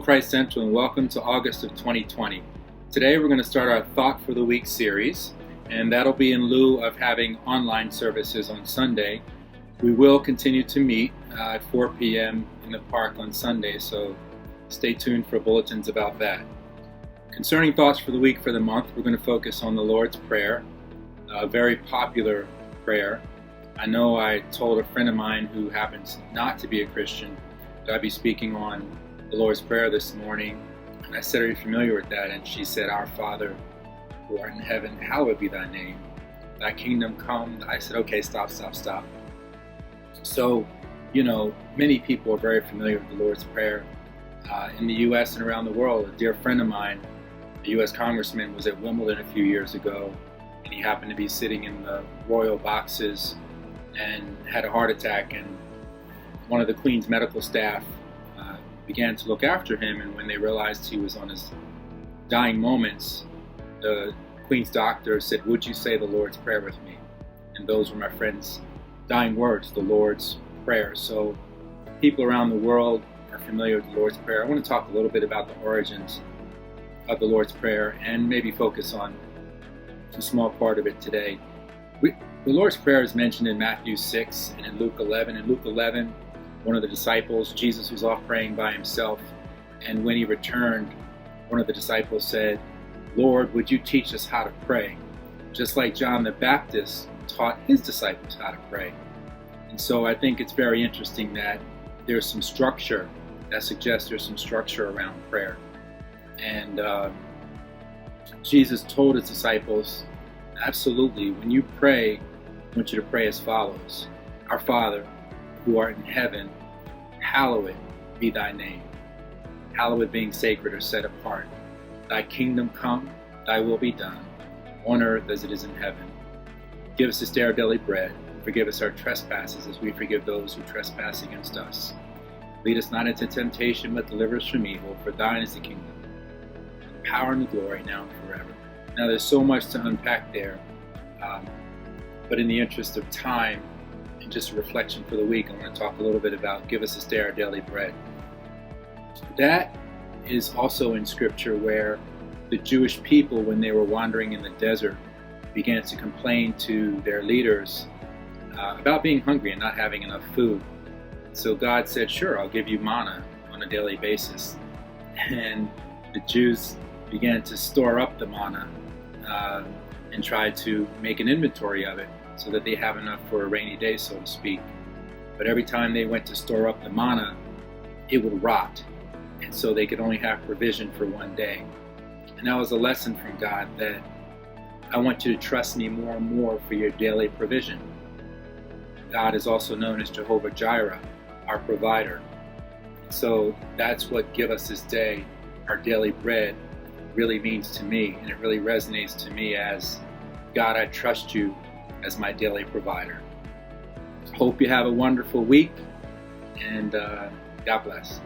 Christ Central, and welcome to August of 2020. Today we're going to start our Thought for the Week series, and that'll be in lieu of having online services on Sunday. We will continue to meet at 4 p.m. in the park on Sunday, so stay tuned for bulletins about that. Concerning Thoughts for the Week for the month, we're going to focus on the Lord's Prayer, a very popular prayer. I know I told a friend of mine who happens not to be a Christian that I'd be speaking on the Lord's Prayer this morning, and I said, "Are you familiar with that?" And she said, "Our Father who art in heaven, hallowed be thy name. Thy kingdom come." I said, "Okay, stop. So, many people are very familiar with the Lord's Prayer. In the U.S. and around the world, a dear friend of mine, a U.S. congressman, was at Wimbledon a few years ago, and he happened to be sitting in the royal boxes and had a heart attack, and one of the Queen's medical staff began to look after him, and when they realized he was on his dying moments, the Queen's doctor said, "Would you say the Lord's Prayer with me?" And those were my friend's dying words, the Lord's Prayer. So people around the world are familiar with the Lord's Prayer. I want to talk a little bit about the origins of the Lord's Prayer and maybe focus on a small part of it today. The Lord's Prayer is mentioned in Matthew 6 and in Luke 11. In Luke 11, one of the disciples, Jesus, was off praying by himself, and when he returned, one of the disciples said, "Lord, would you teach us how to pray?" Just like John the Baptist taught his disciples how to pray. And so I think it's very interesting that there's some structure that suggests there's some structure around prayer. And Jesus told his disciples, absolutely, when you pray, I want you to pray as follows: Our Father, who art in heaven, hallowed be thy name. Hallowed being sacred or set apart. Thy kingdom come, thy will be done, on earth as it is in heaven. Give us this day our daily bread, and forgive us our trespasses as we forgive those who trespass against us. Lead us not into temptation, but deliver us from evil, for thine is the kingdom, the power and the glory, now and forever. Now there's so much to unpack there, but in the interest of time and just a reflection for the week, I want to talk a little bit about give us this day our daily bread. That is also in Scripture where the Jewish people, when they were wandering in the desert, began to complain to their leaders about being hungry and not having enough food. So God said, "Sure, I'll give you manna on a daily basis." And the Jews began to store up the manna and try to make an inventory of it so that they have enough for a rainy day, so to speak. But every time they went to store up the manna, it would rot, and so they could only have provision for one day. And that was a lesson from God, that I want you to trust me more and more for your daily provision. God is also known as Jehovah Jireh, our provider. So that's what give us this day our daily bread really means to me, and it really resonates to me as, God, I trust you as my daily provider. Hope you have a wonderful week, and God bless.